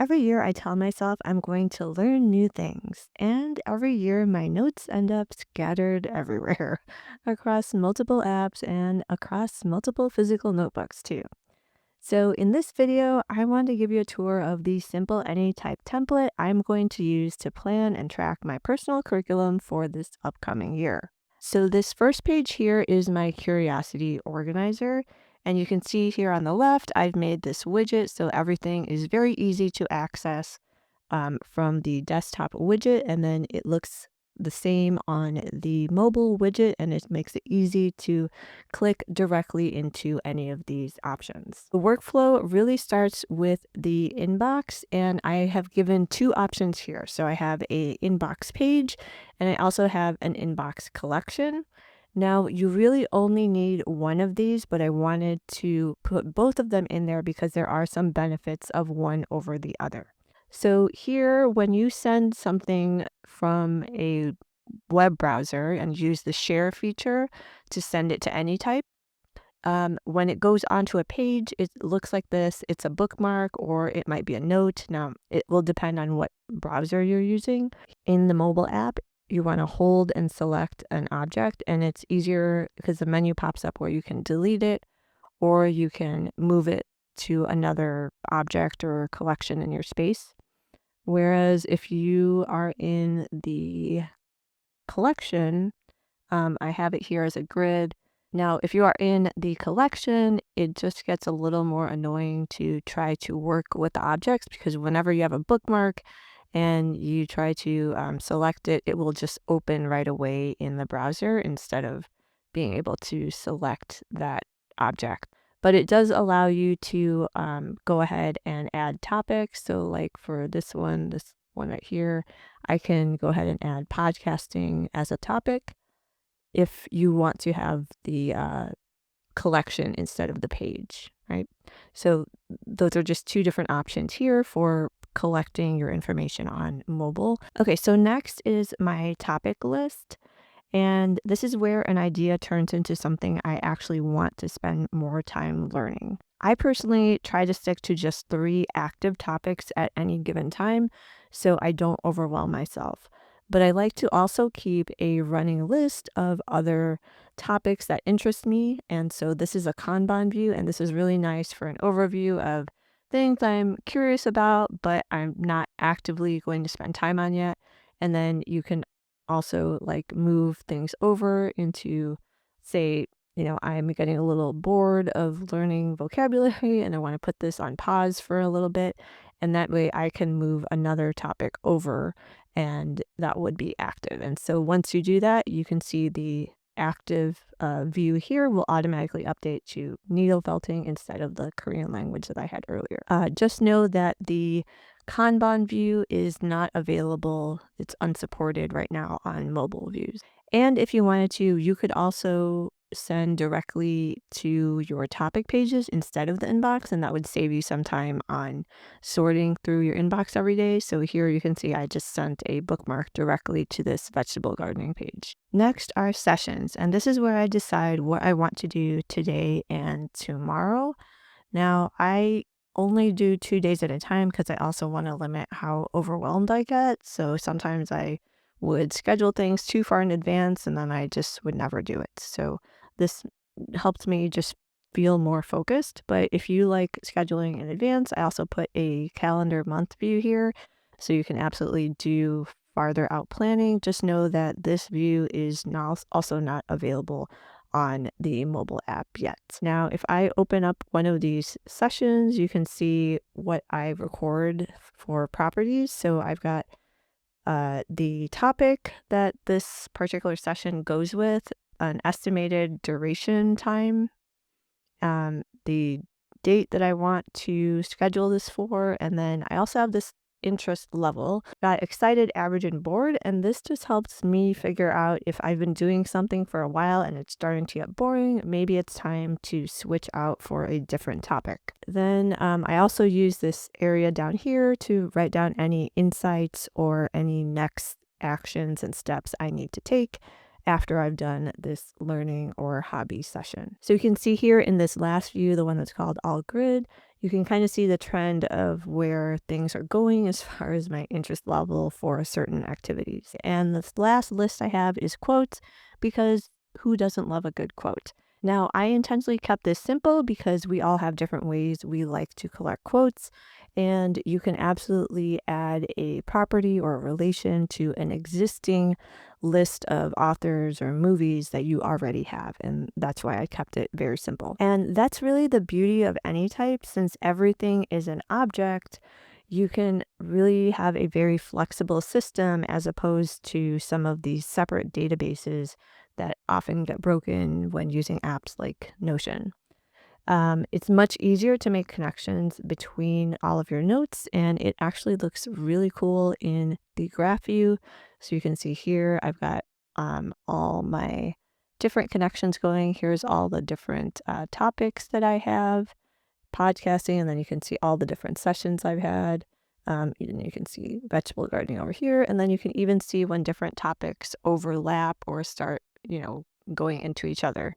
Every year I tell myself I'm going to learn new things, and every year my notes end up scattered everywhere across multiple apps and across multiple physical notebooks too. So in this video, I want to give you a tour of the simple Anytype template I'm going to use to plan and track my personal curriculum for this upcoming year. So this first page here is my curiosity organizer. And you can see here on the left, I've made this widget so everything is very easy to access from the desktop widget, and then it looks the same on the mobile widget, and it makes it easy to click directly into any of these options. The workflow really starts with the inbox, and I have given two options here. So I have a inbox page, and I also have an inbox collection. Now, you really only need one of these, but I wanted to put both of them in there because there are some benefits of one over the other. So here, when you send something from a web browser and use the share feature to send it to Anytype, when it goes onto a page, it looks like this. It's a bookmark or it might be a note. Now, it will depend on what browser you're using. In the mobile app, you want to hold and select an object, and it's easier because the menu pops up where you can delete it or you can move it to another object or collection in your space. Whereas if you are in the collection, I have it here as a grid. Now, if you are in the collection, it just gets a little more annoying to try to work with the objects because whenever you have a bookmark and you try to select it, it will just open right away in the browser instead of being able to select that object. But it does allow you to go ahead and add topics. So like for this one right here, I can go ahead and add podcasting as a topic if you want to have the collection instead of the page, right? So those are just two different options here for collecting your information on mobile. Okay, so next is my topic list. And this is where an idea turns into something I actually want to spend more time learning. I personally try to stick to just 3 active topics at any given time so I don't overwhelm myself. But I like to also keep a running list of other topics that interest me. And so this is a Kanban view, and this is really nice for an overview of things I'm curious about, but I'm not actively going to spend time on yet. And then you can also like move things over into, say, I'm getting a little bored of learning vocabulary and I want to put this on pause for a little bit. And that way I can move another topic over and that would be active. And so once you do that, you can see the active view here will automatically update to needle felting instead of the Korean language that I had earlier. Just know that the Kanban view is not available. It's unsupported right now on mobile views. And if you wanted to, you could also send directly to your topic pages instead of the inbox, and that would save you some time on sorting through your inbox every day. So here you can see I just sent a bookmark directly to this vegetable gardening page. Next are sessions, and this is where I decide what I want to do today and tomorrow. Now, I only do 2 days at a time because I also want to limit how overwhelmed I get. So sometimes I would schedule things too far in advance and then I just would never do it. So this helps me just feel more focused. But if you like scheduling in advance, I also put a calendar month view here. So you can absolutely do farther out planning. Just know that this view is also not available on the mobile app yet. Now, if I open up one of these sessions, you can see what I record for properties. So I've got the topic that this particular session goes with, an estimated duration time, the date that I want to schedule this for, and then I also have this interest level. Got excited, average, and bored, and this just helps me figure out if I've been doing something for a while and it's starting to get boring, maybe it's time to switch out for a different topic. Then I also use this area down here to write down any insights or any next actions and steps I need to take after I've done this learning or hobby session. So you can see here in this last view, the one that's called all grid, You can kind of see the trend of where things are going as far as my interest level for certain activities. And this last list I have is quotes because who doesn't love a good quote? Now, I intentionally kept this simple because we all have different ways we like to collect quotes, and you can absolutely add a property or a relation to an existing list of authors or movies that you already have. And that's why I kept it very simple. And that's really the beauty of Anytype. Since everything is an object, you can really have a very flexible system as opposed to some of these separate databases that often get broken when using apps like Notion. It's much easier to make connections between all of your notes, and it actually looks really cool in the graph view. So you can see here, I've got all my different connections going. Here's all the different topics that I have, podcasting, and then you can see all the different sessions I've had. And you can see vegetable gardening over here, and then you can even see when different topics overlap or start, going into each other.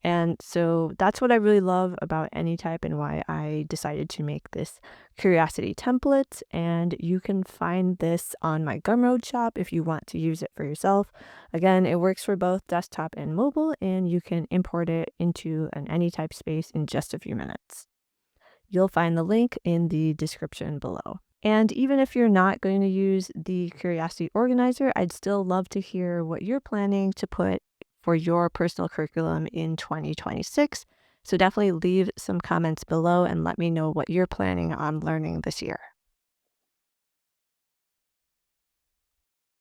And so that's what I really love about Anytype and why I decided to make this curiosity template. And you can find this on my Gumroad shop if you want to use it for yourself. Again, it works for both desktop and mobile, and you can import it into an Anytype space in just a few minutes. You'll find the link in the description below. And even if you're not going to use the Curiosity Organizer, I'd still love to hear what you're planning to put for your personal curriculum in 2026. So definitely leave some comments below and let me know what you're planning on learning this year.